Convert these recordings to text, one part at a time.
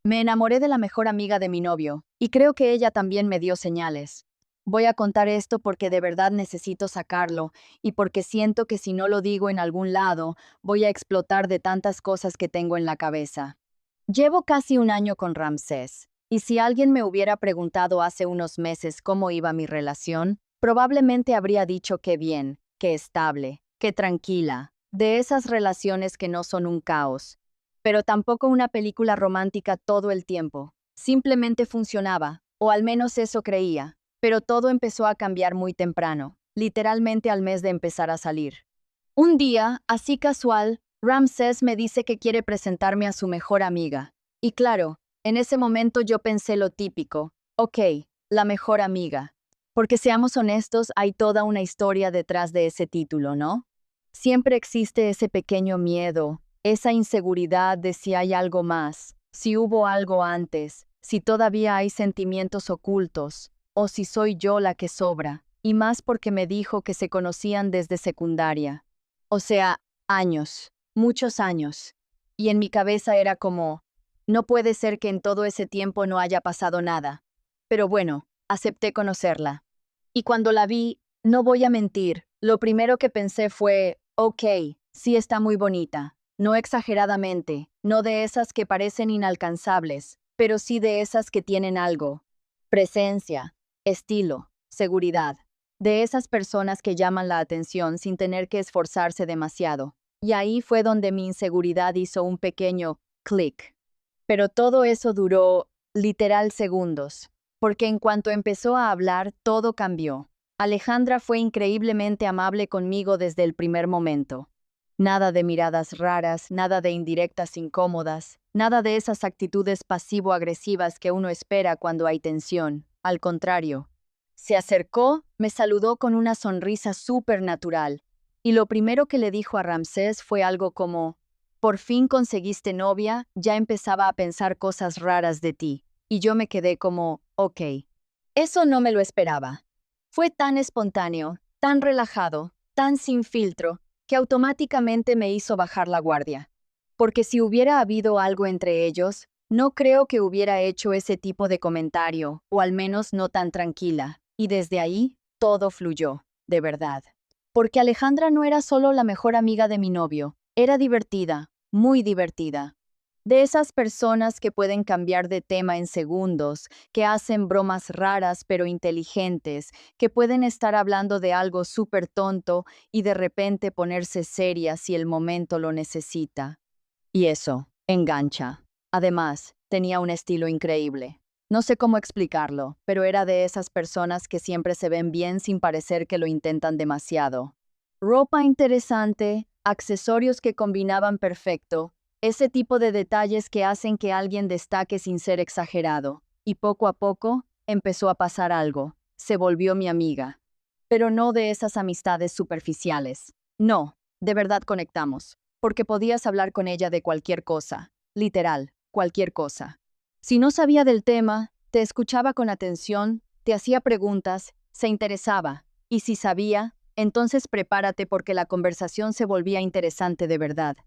Me enamoré de la mejor amiga de mi novio, y creo que ella también me dio señales. Voy a contar esto porque de verdad necesito sacarlo, y porque siento que si no lo digo en algún lado, voy a explotar de tantas cosas que tengo en la cabeza. Llevo casi un año con Ramsés, y si alguien me hubiera preguntado hace unos meses cómo iba mi relación, probablemente habría dicho que bien, que estable, que tranquila, de esas relaciones que no son un caos, pero tampoco una película romántica todo el tiempo. Simplemente funcionaba, o al menos eso creía, pero todo empezó a cambiar muy temprano, literalmente al mes de empezar a salir. Un día, así casual, Ramsés me dice que quiere presentarme a su mejor amiga. Y claro, en ese momento yo pensé lo típico, ok, la mejor amiga. Porque seamos honestos, hay toda una historia detrás de ese título, ¿no? Siempre existe ese pequeño miedo, esa inseguridad de si hay algo más, si hubo algo antes, si todavía hay sentimientos ocultos, o si soy yo la que sobra, y más porque me dijo que se conocían desde secundaria. O sea, años, muchos años. Y en mi cabeza era como, no puede ser que en todo ese tiempo no haya pasado nada. Pero bueno, acepté conocerla. Y cuando la vi, no voy a mentir, lo primero que pensé fue, ok, sí está muy bonita. No exageradamente, no de esas que parecen inalcanzables, pero sí de esas que tienen algo. Presencia, estilo, seguridad. De esas personas que llaman la atención sin tener que esforzarse demasiado. Y ahí fue donde mi inseguridad hizo un pequeño clic. Pero todo eso duró, literal, segundos, porque en cuanto empezó a hablar, todo cambió. Alejandra fue increíblemente amable conmigo desde el primer momento. Nada de miradas raras, nada de indirectas incómodas, nada de esas actitudes pasivo-agresivas que uno espera cuando hay tensión. Al contrario, se acercó, me saludó con una sonrisa súper natural, y lo primero que le dijo a Ramsés fue algo como, por fin conseguiste novia, ya empezaba a pensar cosas raras de ti, y yo me quedé como, ok. Eso no me lo esperaba. Fue tan espontáneo, tan relajado, tan sin filtro, que automáticamente me hizo bajar la guardia. Porque si hubiera habido algo entre ellos, no creo que hubiera hecho ese tipo de comentario, o al menos no tan tranquila, y desde ahí, todo fluyó, de verdad. Porque Alejandra no era solo la mejor amiga de mi novio, era divertida, muy divertida. De esas personas que pueden cambiar de tema en segundos, que hacen bromas raras pero inteligentes, que pueden estar hablando de algo súper tonto y de repente ponerse seria si el momento lo necesita. Y eso, engancha. Además, tenía un estilo increíble. No sé cómo explicarlo, pero era de esas personas que siempre se ven bien sin parecer que lo intentan demasiado. Ropa interesante, accesorios que combinaban perfecto, ese tipo de detalles que hacen que alguien destaque sin ser exagerado. Y poco a poco, empezó a pasar algo. Se volvió mi amiga. Pero no de esas amistades superficiales. No, de verdad conectamos porque podías hablar con ella de cualquier cosa, literal, cualquier cosa. Si no sabía del tema, te escuchaba con atención, te hacía preguntas, se interesaba, y si sabía, entonces prepárate porque la conversación se volvía interesante de verdad.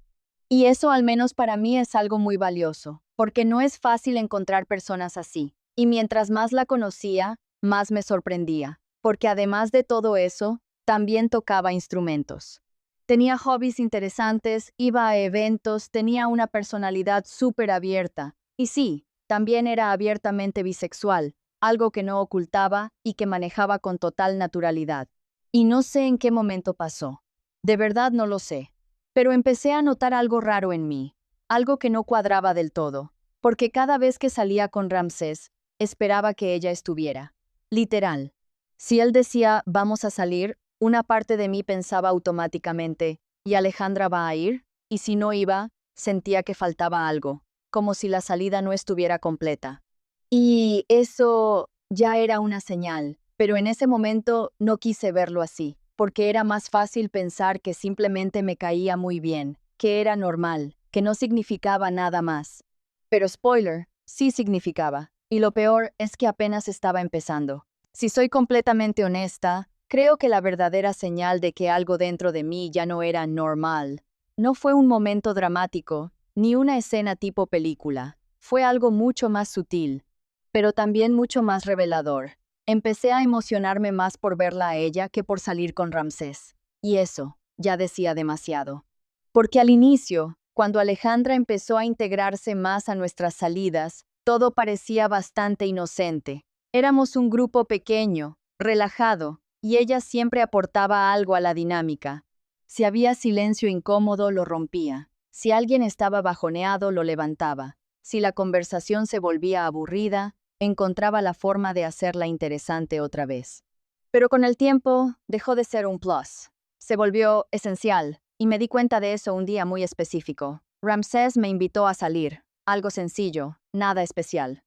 Y eso al menos para mí es algo muy valioso, porque no es fácil encontrar personas así. Y mientras más la conocía, más me sorprendía, porque además de todo eso, también tocaba instrumentos. Tenía hobbies interesantes, iba a eventos, tenía una personalidad súper abierta. Y sí, también era abiertamente bisexual, algo que no ocultaba y que manejaba con total naturalidad. Y no sé en qué momento pasó. De verdad no lo sé. Pero empecé a notar algo raro en mí, algo que no cuadraba del todo, porque cada vez que salía con Ramsés, esperaba que ella estuviera. Literal. Si él decía, vamos a salir, una parte de mí pensaba automáticamente, ¿y Alejandra va a ir? Y si no iba, sentía que faltaba algo, como si la salida no estuviera completa. Y eso ya era una señal, pero en ese momento no quise verlo así, porque era más fácil pensar que simplemente me caía muy bien, que era normal, que no significaba nada más. Pero spoiler, sí significaba, y lo peor es que apenas estaba empezando. Si soy completamente honesta, creo que la verdadera señal de que algo dentro de mí ya no era normal no fue un momento dramático, ni una escena tipo película. fue algo mucho más sutil, pero también mucho más revelador. Empecé a emocionarme más por verla a ella que por salir con Ramsés. Y eso ya decía demasiado. Porque al inicio, cuando Alejandra empezó a integrarse más a nuestras salidas, todo parecía bastante inocente. Éramos un grupo pequeño, relajado, y ella siempre aportaba algo a la dinámica. Si había silencio incómodo, lo rompía. Si alguien estaba bajoneado, lo levantaba. Si la conversación se volvía aburrida, encontraba la forma de hacerla interesante otra vez. Pero con el tiempo, dejó de ser un plus. Se volvió esencial, y me di cuenta de eso un día muy específico. Ramsés me invitó a salir. Algo sencillo, nada especial.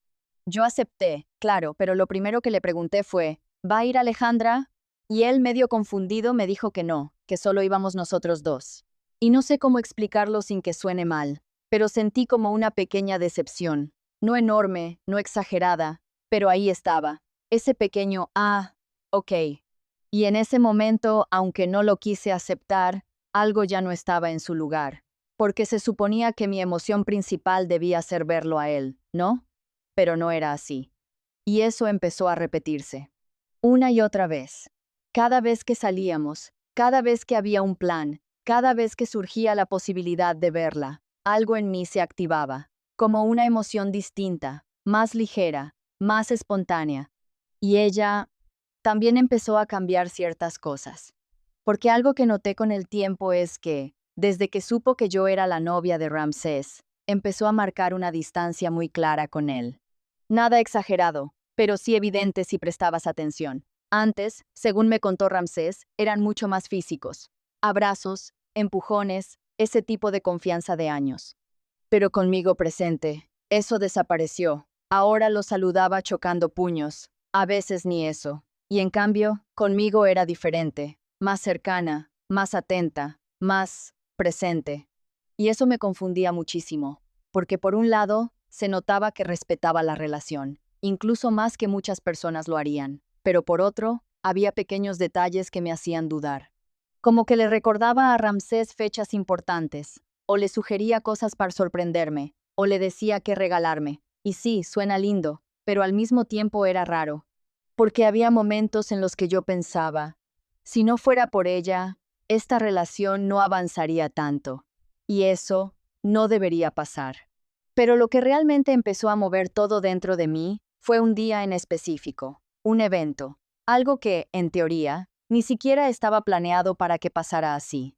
Yo acepté, claro, pero lo primero que le pregunté fue, ¿va a ir Alejandra? Y él, medio confundido, me dijo que no, que solo íbamos nosotros dos. Y no sé cómo explicarlo sin que suene mal, pero sentí como una pequeña decepción. No enorme, no exagerada, pero ahí estaba. Ese pequeño, ok. Y en ese momento, aunque no lo quise aceptar, algo ya no estaba en su lugar, porque se suponía que mi emoción principal debía ser verlo a él, ¿no? Pero no era así. Y eso empezó a repetirse. Una y otra vez. Cada vez que salíamos, cada vez que había un plan, cada vez que surgía la posibilidad de verla, algo en mí se activaba, como una emoción distinta, más ligera, más espontánea. Y ella también empezó a cambiar ciertas cosas. Porque algo que noté con el tiempo es que, desde que supo que yo era la novia de Ramsés, empezó a marcar una distancia muy clara con él. Nada exagerado, pero sí evidente si prestabas atención. Antes, según me contó Ramsés, eran mucho más físicos. Abrazos, empujones, ese tipo de confianza de años. Pero conmigo presente, eso desapareció. Ahora lo saludaba chocando puños, a veces ni eso. Y en cambio, conmigo era diferente, más cercana, más atenta, más presente. Y eso me confundía muchísimo, porque por un lado, se notaba que respetaba la relación, incluso más que muchas personas lo harían, pero por otro, había pequeños detalles que me hacían dudar. Como que le recordaba a Ramsés fechas importantes, o le sugería cosas para sorprenderme, o le decía qué regalarme. Y sí, suena lindo, pero al mismo tiempo era raro, porque había momentos en los que yo pensaba, si no fuera por ella, esta relación no avanzaría tanto, y eso no debería pasar. Pero lo que realmente empezó a mover todo dentro de mí fue un día en específico, un evento, algo que, en teoría, ni siquiera estaba planeado para que pasara así.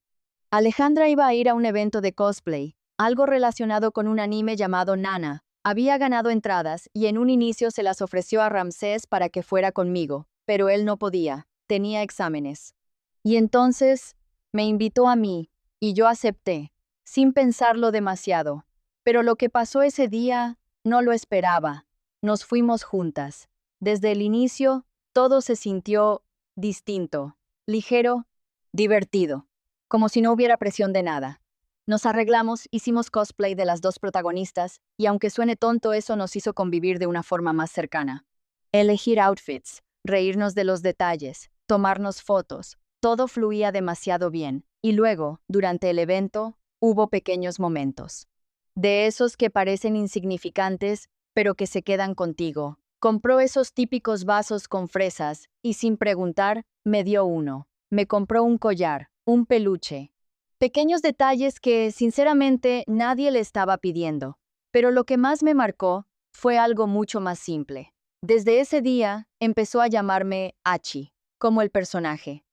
Alejandra iba a ir a un evento de cosplay, algo relacionado con un anime llamado Nana. Había ganado entradas y en un inicio se las ofreció a Ramsés para que fuera conmigo, pero él no podía, tenía exámenes. Y entonces me invitó a mí, y yo acepté, sin pensarlo demasiado. Pero lo que pasó ese día no lo esperaba. Nos fuimos juntas. Desde el inicio, todo se sintió distinto, ligero, divertido, como si no hubiera presión de nada. Nos arreglamos, hicimos cosplay de las dos protagonistas, y aunque suene tonto, eso nos hizo convivir de una forma más cercana. Elegir outfits, reírnos de los detalles, tomarnos fotos, todo fluía demasiado bien, y luego, durante el evento, hubo pequeños momentos. De esos que parecen insignificantes, pero que se quedan contigo. Compró esos típicos vasos con fresas, y sin preguntar, me dio uno. Me compró un collar, un peluche. Pequeños detalles que, sinceramente, nadie le estaba pidiendo. Pero lo que más me marcó fue algo mucho más simple. Desde ese día, empezó a llamarme Hachi, como el personaje.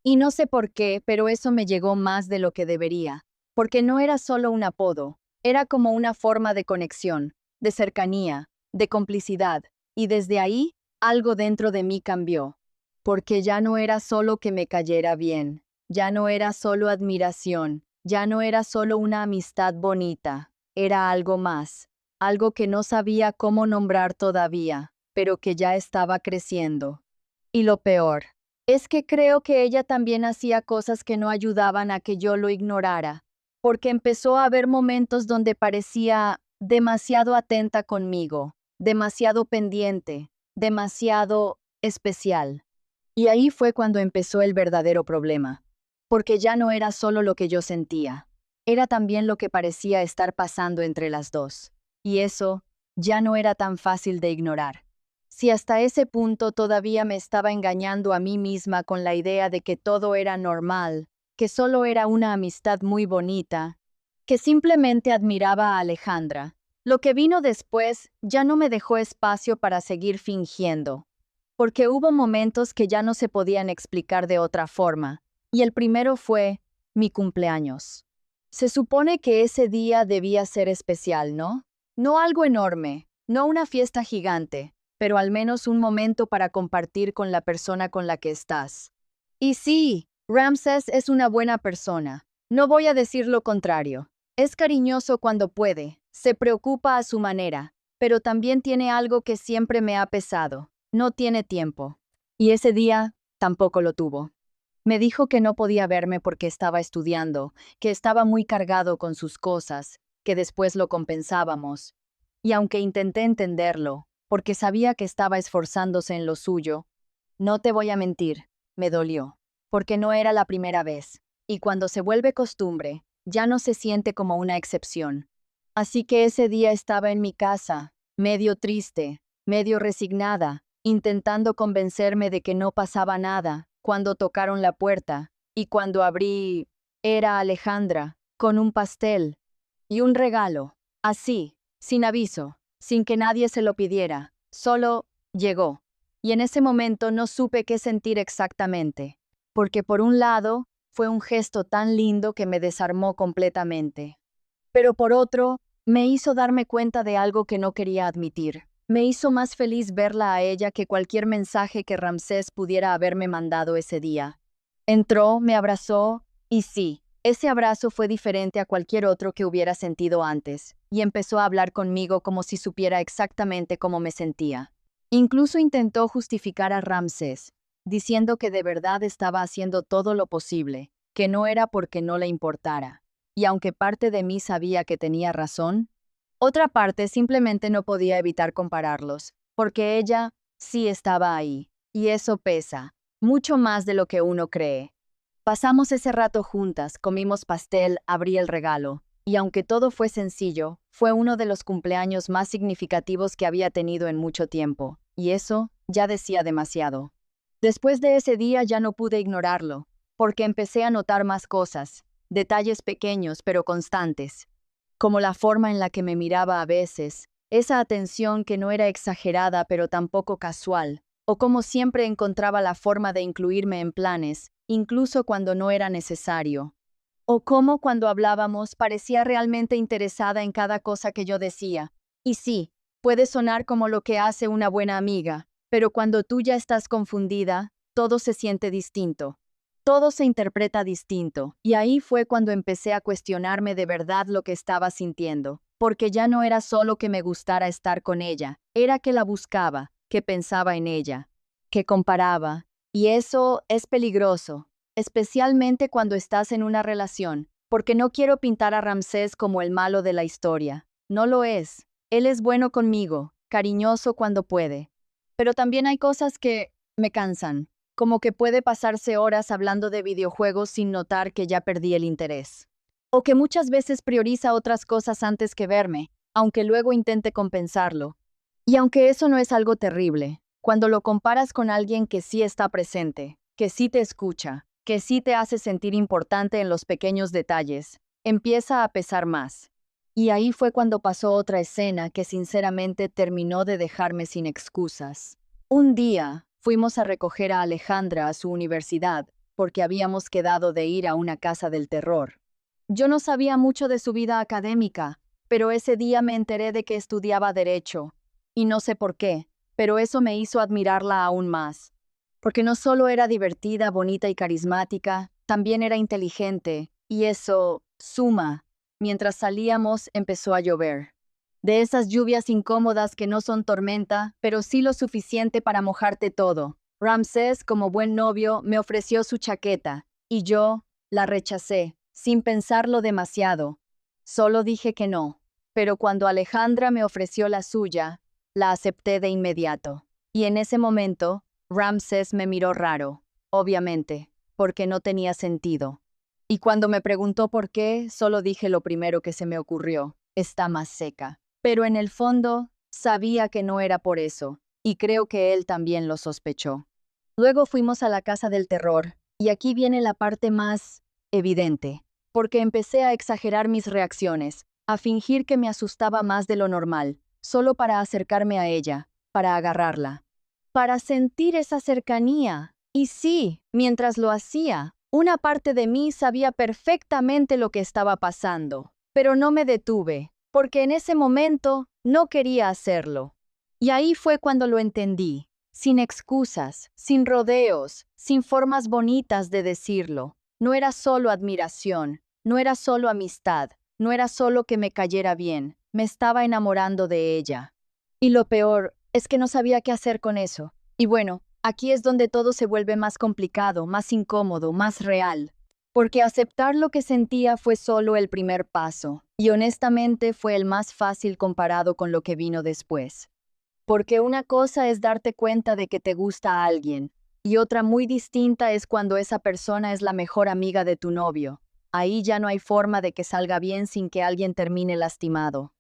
Y no sé por qué, pero eso me llegó más de lo que debería, porque no era solo un apodo, era como una forma de conexión, de cercanía, de complicidad, y desde ahí, algo dentro de mí cambió, porque ya no era solo que me cayera bien, ya no era solo admiración, ya no era solo una amistad bonita, era algo más, algo que no sabía cómo nombrar todavía, pero que ya estaba creciendo. Y lo peor, es que creo que ella también hacía cosas que no ayudaban a que yo lo ignorara, porque empezó a haber momentos donde parecía demasiado atenta conmigo, demasiado pendiente, demasiado especial. Y ahí fue cuando empezó el verdadero problema, porque ya no era solo lo que yo sentía, era también lo que parecía estar pasando entre las dos. Y eso ya no era tan fácil de ignorar. Si hasta ese punto todavía me estaba engañando a mí misma con la idea de que todo era normal, que solo era una amistad muy bonita, que simplemente admiraba a Alejandra, lo que vino después ya no me dejó espacio para seguir fingiendo, porque hubo momentos que ya no se podían explicar de otra forma, y el primero fue mi cumpleaños. Se supone que ese día debía ser especial, ¿no? No algo enorme, no una fiesta gigante, pero al menos un momento para compartir con la persona con la que estás. Y sí, Ramses es una buena persona. No voy a decir lo contrario. Es cariñoso cuando puede, se preocupa a su manera, pero también tiene algo que siempre me ha pesado. No tiene tiempo. Y ese día tampoco lo tuvo. Me dijo que no podía verme porque estaba estudiando, que estaba muy cargado con sus cosas, que después lo compensábamos. Y aunque intenté entenderlo, porque sabía que estaba esforzándose en lo suyo, no te voy a mentir, me dolió, porque no era la primera vez, y cuando se vuelve costumbre, ya no se siente como una excepción. Así que ese día estaba en mi casa, medio triste, medio resignada, intentando convencerme de que no pasaba nada, cuando tocaron la puerta, y cuando abrí, era Alejandra, con un pastel y un regalo, así, sin aviso, sin que nadie se lo pidiera, solo llegó. Y en ese momento no supe qué sentir exactamente, porque por un lado, fue un gesto tan lindo que me desarmó completamente. Pero por otro, me hizo darme cuenta de algo que no quería admitir. Me hizo más feliz verla a ella que cualquier mensaje que Ramsés pudiera haberme mandado ese día. Entró, me abrazó, y sí, ese abrazo fue diferente a cualquier otro que hubiera sentido antes, y empezó a hablar conmigo como si supiera exactamente cómo me sentía. Incluso intentó justificar a Ramsés, diciendo que de verdad estaba haciendo todo lo posible, que no era porque no le importara. Y aunque parte de mí sabía que tenía razón, otra parte simplemente no podía evitar compararlos, porque ella sí estaba ahí, y eso pesa, mucho más de lo que uno cree. Pasamos ese rato juntas, comimos pastel, abrí el regalo, y aunque todo fue sencillo, fue uno de los cumpleaños más significativos que había tenido en mucho tiempo, y eso ya decía demasiado. Después de ese día ya no pude ignorarlo, porque empecé a notar más cosas, detalles pequeños pero constantes, como la forma en la que me miraba a veces, esa atención que no era exagerada pero tampoco casual, o como siempre encontraba la forma de incluirme en planes, incluso cuando no era necesario, o cómo cuando hablábamos parecía realmente interesada en cada cosa que yo decía. Y sí, puede sonar como lo que hace una buena amiga, pero cuando tú ya estás confundida, todo se siente distinto. Todo se interpreta distinto, y ahí fue cuando empecé a cuestionarme de verdad lo que estaba sintiendo, porque ya no era solo que me gustara estar con ella, era que la buscaba, que pensaba en ella, que comparaba, y eso es peligroso, especialmente cuando estás en una relación, porque no quiero pintar a Ramsés como el malo de la historia, no lo es, él es bueno conmigo, cariñoso cuando puede, pero también hay cosas que me cansan, como que puede pasarse horas hablando de videojuegos sin notar que ya perdí el interés. O que muchas veces prioriza otras cosas antes que verme, aunque luego intente compensarlo. Y aunque eso no es algo terrible, cuando lo comparas con alguien que sí está presente, que sí te escucha, que sí te hace sentir importante en los pequeños detalles, empieza a pesar más. Y ahí fue cuando pasó otra escena que sinceramente terminó de dejarme sin excusas. Un día, fuimos a recoger a Alejandra a su universidad, porque habíamos quedado de ir a una casa del terror. Yo no sabía mucho de su vida académica, pero ese día me enteré de que estudiaba Derecho, y no sé por qué, pero eso me hizo admirarla aún más. Porque no solo era divertida, bonita y carismática, también era inteligente, y eso suma. Mientras salíamos, empezó a llover. De esas lluvias incómodas que no son tormenta, pero sí lo suficiente para mojarte todo. Ramsés, como buen novio, me ofreció su chaqueta, y yo la rechacé, sin pensarlo demasiado. Solo dije que no, pero cuando Alejandra me ofreció la suya, la acepté de inmediato. Y en ese momento, Ramsés me miró raro, obviamente, porque no tenía sentido. Y cuando me preguntó por qué, solo dije lo primero que se me ocurrió: está más seca. Pero en el fondo, sabía que no era por eso, y creo que él también lo sospechó. Luego fuimos a la casa del terror, y aquí viene la parte más evidente, porque empecé a exagerar mis reacciones, a fingir que me asustaba más de lo normal, solo para acercarme a ella, para agarrarla, para sentir esa cercanía. Y sí, mientras lo hacía, una parte de mí sabía perfectamente lo que estaba pasando, pero no me detuve, porque en ese momento no quería hacerlo. Y ahí fue cuando lo entendí, sin excusas, sin rodeos, sin formas bonitas de decirlo. No era solo admiración, no era solo amistad, no era solo que me cayera bien, me estaba enamorando de ella. Y lo peor es que no sabía qué hacer con eso. Y bueno, aquí es donde todo se vuelve más complicado, más incómodo, más real. Porque aceptar lo que sentía fue solo el primer paso, y honestamente fue el más fácil comparado con lo que vino después. Porque una cosa es darte cuenta de que te gusta a alguien, y otra muy distinta es cuando esa persona es la mejor amiga de tu novio. Ahí ya no hay forma de que salga bien sin que alguien termine lastimado.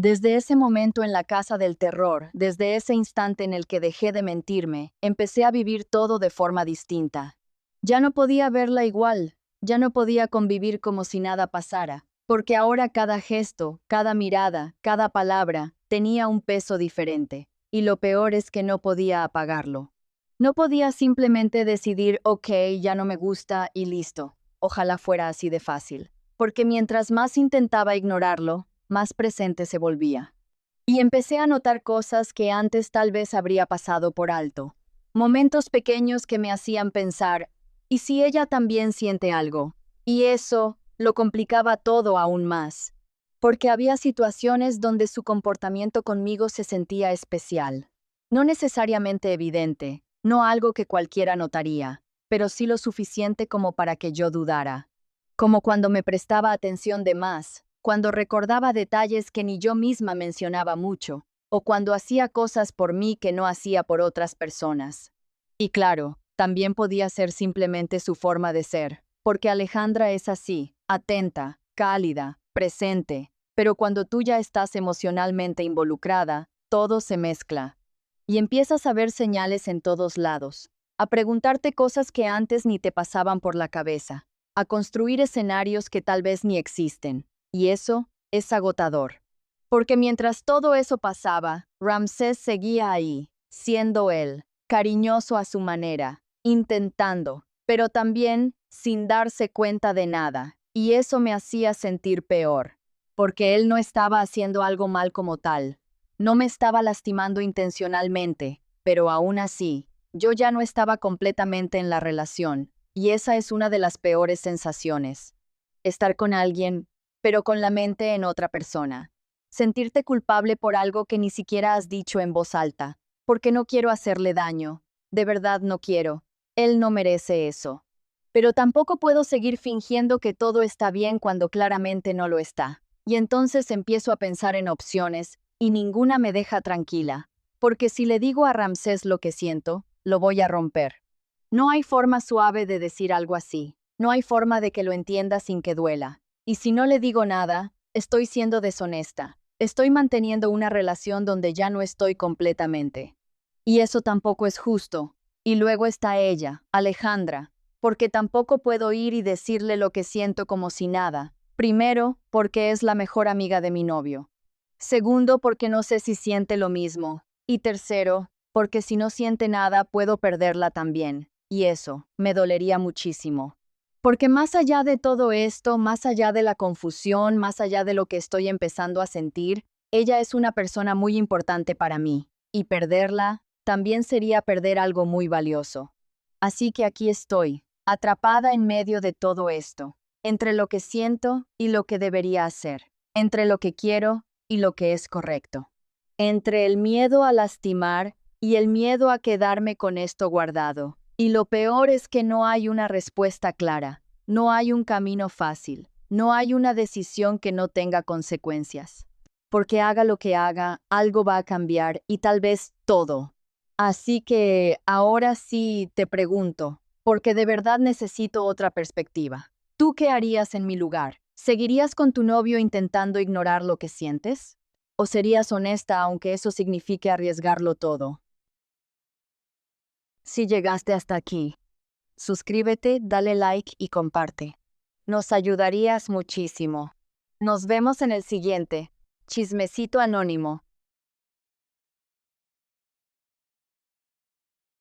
Desde ese momento en la casa del terror, desde ese instante en el que dejé de mentirme, empecé a vivir todo de forma distinta. Ya no podía verla igual, ya no podía convivir como si nada pasara, porque ahora cada gesto, cada mirada, cada palabra tenía un peso diferente, y lo peor es que no podía apagarlo. No podía simplemente decidir, ok, ya no me gusta y listo. Ojalá fuera así de fácil, porque mientras más intentaba ignorarlo, más presente se volvía. Y empecé a notar cosas que antes tal vez habría pasado por alto. Momentos pequeños que me hacían pensar, ¿y si ella también siente algo? Y eso lo complicaba todo aún más, porque había situaciones donde su comportamiento conmigo se sentía especial. No necesariamente evidente, no algo que cualquiera notaría, pero sí lo suficiente como para que yo dudara. Como cuando me prestaba atención de más, cuando recordaba detalles que ni yo misma mencionaba mucho, o cuando hacía cosas por mí que no hacía por otras personas. Y claro, también podía ser simplemente su forma de ser, porque Alejandra es así, atenta, cálida, presente, pero cuando tú ya estás emocionalmente involucrada, todo se mezcla. Y empiezas a ver señales en todos lados, a preguntarte cosas que antes ni te pasaban por la cabeza, a construir escenarios que tal vez ni existen. Y eso es agotador. Porque mientras todo eso pasaba, Ramsés seguía ahí, siendo él, cariñoso a su manera, intentando, pero también sin darse cuenta de nada. Y eso me hacía sentir peor, porque él no estaba haciendo algo mal como tal. No me estaba lastimando intencionalmente, pero aún así, yo ya no estaba completamente en la relación, y esa es una de las peores sensaciones. Estar con alguien pero con la mente en otra persona. Sentirte culpable por algo que ni siquiera has dicho en voz alta, porque no quiero hacerle daño. De verdad no quiero. Él no merece eso. Pero tampoco puedo seguir fingiendo que todo está bien cuando claramente no lo está. Y entonces empiezo a pensar en opciones, y ninguna me deja tranquila. Porque si le digo a Ramsés lo que siento, lo voy a romper. No hay forma suave de decir algo así. No hay forma de que lo entienda sin que duela. Y si no le digo nada, estoy siendo deshonesta. Estoy manteniendo una relación donde ya no estoy completamente. Y eso tampoco es justo. Y luego está ella, Alejandra, porque tampoco puedo ir y decirle lo que siento como si nada. Primero, porque es la mejor amiga de mi novio. Segundo, porque no sé si siente lo mismo. Y tercero, porque si no siente nada, puedo perderla también. Y eso me dolería muchísimo. Porque más allá de todo esto, más allá de la confusión, más allá de lo que estoy empezando a sentir, ella es una persona muy importante para mí, y perderla también sería perder algo muy valioso. Así que aquí estoy, atrapada en medio de todo esto, entre lo que siento y lo que debería hacer, entre lo que quiero y lo que es correcto, entre el miedo a lastimar y el miedo a quedarme con esto guardado. Y lo peor es que no hay una respuesta clara, no hay un camino fácil, no hay una decisión que no tenga consecuencias. Porque haga lo que haga, algo va a cambiar y tal vez todo. Así que ahora sí te pregunto, porque de verdad necesito otra perspectiva. ¿Tú qué harías en mi lugar? ¿Seguirías con tu novio intentando ignorar lo que sientes? ¿O serías honesta aunque eso signifique arriesgarlo todo? Si llegaste hasta aquí, suscríbete, dale like y comparte. Nos ayudarías muchísimo. Nos vemos en el siguiente. Chismecito Anónimo.